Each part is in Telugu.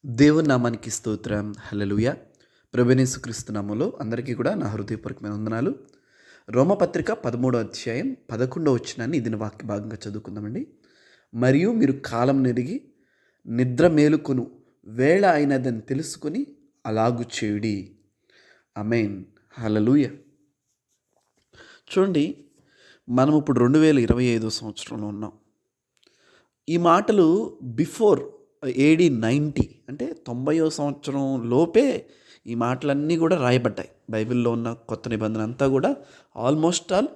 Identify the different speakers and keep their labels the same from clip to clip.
Speaker 1: దేవుని నామానికి స్తోత్రం. హల్లెలూయా. ప్రభువైన యేసుక్రీస్తు నామములో అందరికీ కూడా నా హృదయపూర్వకమైన వందనాలు. రోమపత్రిక 13వ అధ్యాయం 11వ వచనాన్ని ఇది వాక్య భాగంగా చదువుకుందామండి. మరియు మీరు కాలం నెరిగి నిద్ర మేలుకొను వేళ అయినదని తెలుసుకొని అలాగు చేయుడి. ఆమేన్. హల్లెలూయా. చూడండి, మనం ఇప్పుడు 2025 సంవత్సరంలో ఉన్నాం. ఈ మాటలు బిఫోర్ ఏడీ 90 అంటే 90వ సంవత్సరం లోపే ఈ మాటలన్నీ కూడా రాయబడ్డాయి. బైబిల్లో ఉన్న కొత్త నిబంధన అంతా కూడా ఆల్మోస్ట్ ఆల్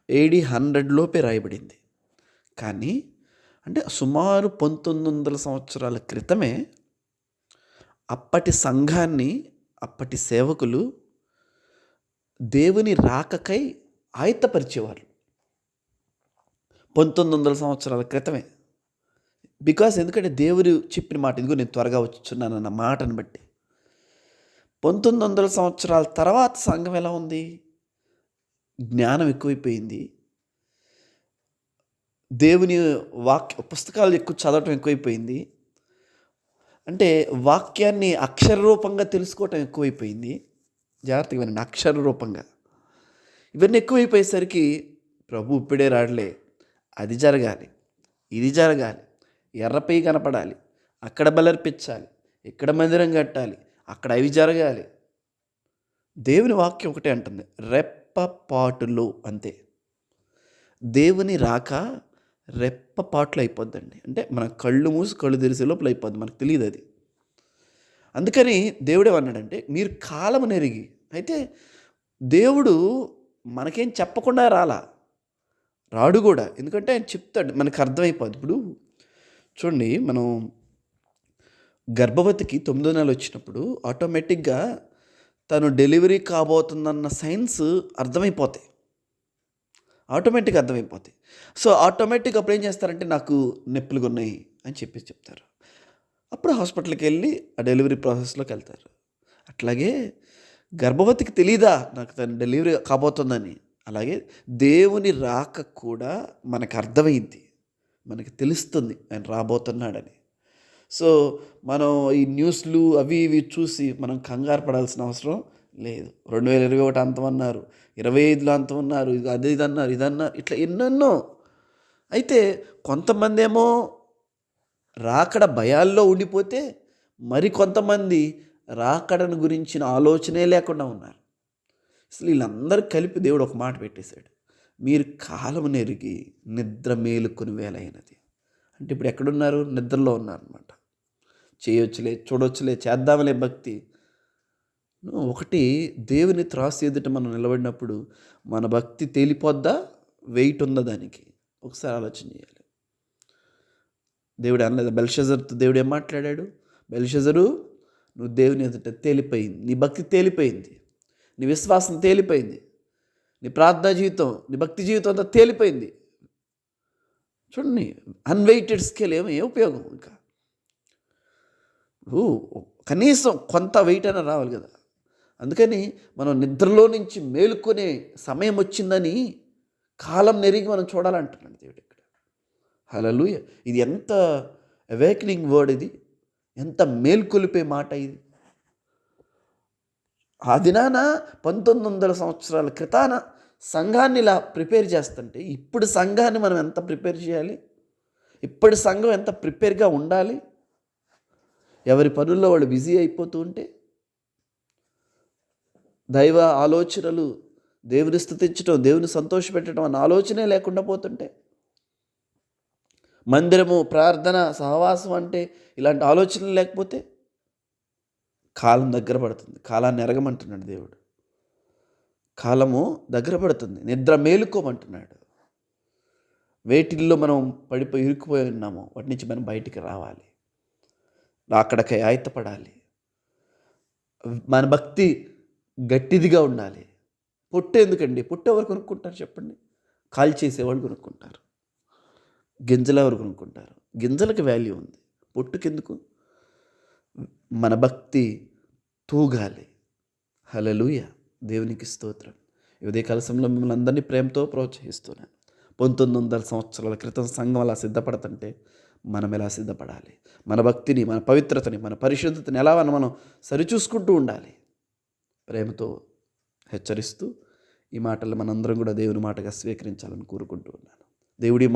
Speaker 1: ఏడీ 100 లోపే రాయబడింది. కానీ అంటే సుమారు 1900 సంవత్సరాల క్రితమే అప్పటి సంఘాన్ని, అప్పటి సేవకులు దేవుని రాకకై ఆయత్తపరిచేవారు. 1900 సంవత్సరాల క్రితమే. ఎందుకంటే దేవుడు చెప్పిన మాట, ఇదిగో నేను త్వరగా వచ్చుచున్నానన్న మాటను బట్టి. 1900 సంవత్సరాల తర్వాత సంఘం ఎలా ఉంది? జ్ఞానం ఎక్కువైపోయింది. దేవుని పుస్తకాలు ఎక్కువ చదవటం ఎక్కువైపోయింది. అంటే వాక్యాన్ని అక్షర రూపంగా తెలుసుకోవటం ఎక్కువైపోయింది. జాగ్రత్తగా వినండి, అక్షర రూపంగా. ఇవన్నీ ఎక్కువైపోయేసరికి ప్రభు ఇప్పుడే రాడలే, అది జరగాలి, ఇది జరగాలి, ఎర్రపై కనపడాలి, అక్కడ బలర్పించాలి, ఇక్కడ మందిరం కట్టాలి, అక్కడ అవి జరగాలి. దేవుని వాక్యం ఒకటే అంటుంది, రెప్పపాటులో. అంతే. దేవుని రాక రెప్పపాట్లు అయిపోద్దండి. అంటే మన కళ్ళు మూసి కళ్ళు తెరిసే లోపల అయిపోద్ది, మనకు తెలియదు అది. అందుకని దేవుడేమన్నాడంటే, మీరు కాలం నెరిగి. అయితే దేవుడు మనకేం చెప్పకుండా రాడు కూడా. ఎందుకంటే ఆయన చెప్తాడు, మనకు అర్థమైపోద్ది. ఇప్పుడు చూడండి, మనం గర్భవతికి 9వ నెల వచ్చినప్పుడు ఆటోమేటిక్గా తను డెలివరీ కాబోతుందన్న సైన్స్ అర్థమైపోతాయి, ఆటోమేటిక్గా అర్థమైపోతాయి. సో ఆటోమేటిక్గా అప్పుడు ఏం చేస్తారంటే, నాకు నొప్పులుగా ఉన్నాయి అని చెప్తారు. అప్పుడు హాస్పిటల్కి వెళ్ళి ఆ డెలివరీ ప్రాసెస్లోకి వెళ్తారు. అట్లాగే గర్భవతికి తెలీదా నాకు తను డెలివరీ కాబోతుందని? అలాగే దేవుని రాక కూడా మనకు అర్థమైంది, మనకి తెలుస్తుంది ఆయన రాబోతున్నాడని. సో మనం ఈ న్యూస్లు అవి ఇవి చూసి మనం కంగారు పడాల్సిన అవసరం లేదు. 2021 అంతమన్నారు, 25లో అంతమన్నారు, ఇది అన్నారు, ఇదన్నారు, ఇట్లా ఎన్నెన్నో. అయితే కొంతమంది ఏమో రాకడ భయాల్లో ఉండిపోతే, మరి కొంతమంది రాకడను గురించిన ఆలోచనే లేకుండా ఉన్నారు. అసలు వీళ్ళందరూ కలిపి దేవుడు ఒక మాట పెట్టేశాడు, మీరు కాలం నెరిగి నిద్ర మేలుకొని వేలైనది. అంటే ఇప్పుడు ఎక్కడున్నారు? నిద్రలో ఉన్నారనమాట. చేయొచ్చులే, చూడొచ్చులే, చేద్దామలే భక్తి. ఒకటి, దేవుని త్రాసు ఎదుట మనం నిలబడినప్పుడు మన భక్తి తేలిపోద్దా, వెయిట్ ఉందా దానికి? ఒకసారి ఆలోచన చేయాలి. దేవుడు అనలేదు బెల్షజర్తో. దేవుడు ఏం మాట్లాడాడు? బెల్షజరు, నువ్వు దేవుని ఎదుట తేలిపోయింది, నీ భక్తి తేలిపోయింది, నీ విశ్వాసం తేలిపోయింది, నీ ప్రార్థనా జీవితం, నీ భక్తి జీవితం అంతా తేలిపోయింది. చూడండి, అన్వెయిటెడ్ స్కేల్ ఏ ఉపయోగం? ఇంకా కనీసం కొంత వెయిట్ అయినా రావాలి కదా. అందుకని మనం నిద్రలో నుంచి మేలుకొనే సమయం వచ్చిందని కాలం నెరిగి మనం చూడాలంటున్నాడు దేవుడు ఇక్కడ. హల్లెలూయా. ఇది ఎంత అవేకనింగ్ వర్డ్, ఇది ఎంత మేల్కొలిపే మాట ఇది. ఆ దినాన 1900 సంవత్సరాల క్రితాన సంఘాన్ని ఇలా ప్రిపేర్ చేస్తుంటే, ఇప్పుడు సంఘాన్ని మనం ఎంత ప్రిపేర్ చేయాలి? ఇప్పటి సంఘం ఎంత ప్రిపేర్గా ఉండాలి? ఎవరి పనుల్లో వాళ్ళు బిజీ అయిపోతూ ఉంటే, దైవ ఆలోచనలు, దేవుని స్తుతించడం, దేవుని సంతోషపెట్టడం అన్న ఆలోచనే లేకుండా పోతుంటే, మందిరము, ప్రార్థన, సహవాసం అంటే ఇలాంటి ఆలోచనలు లేకపోతే కాలం దగ్గర పడుతుంది. కాలాన్ని ఎరగమంటున్నాడు దేవుడు. కాలము దగ్గర పడుతుంది, నిద్ర మేలుకోమంటున్నాడు. వేటిల్లో మనం ఇరుక్కుపోయి ఉన్నామో వాటి నుంచి మనం బయటికి రావాలి, అక్కడికి ఆయత్తపడాలి. మన భక్తి గట్టిదిగా ఉండాలి. పొట్టు ఎందుకండి? పొట్టు ఎవరు కొనుక్కుంటారు చెప్పండి? కాల్ చేసేవాళ్ళు కొనుక్కుంటారు. గింజలు ఎవరు కొనుక్కుంటారు? గింజలకు వాల్యూ ఉంది, పొట్టుకెందుకు? మన భక్తి తూగాలి. హల్లెలూయా. దేవునికి స్తోత్రం. ఈ ఉదయకాల సమయంలో మిమ్మల్ని అందరినీ ప్రేమతో ప్రోత్సహిస్తున్నాను. 1900 సంవత్సరాల క్రితం సంఘం అలా సిద్ధపడుతుంటే మనం ఎలా సిద్ధపడాలి, మన భక్తిని, మన పవిత్రతని, మన పరిశుద్ధతని ఎలా మనం సరిచూసుకుంటూ ఉండాలి. ప్రేమతో హెచ్చరిస్తూ ఈ మాటలు మనందరం కూడా దేవుని మాటగా స్వీకరించాలని కోరుకుంటూ ఉన్నాను. దేవుడి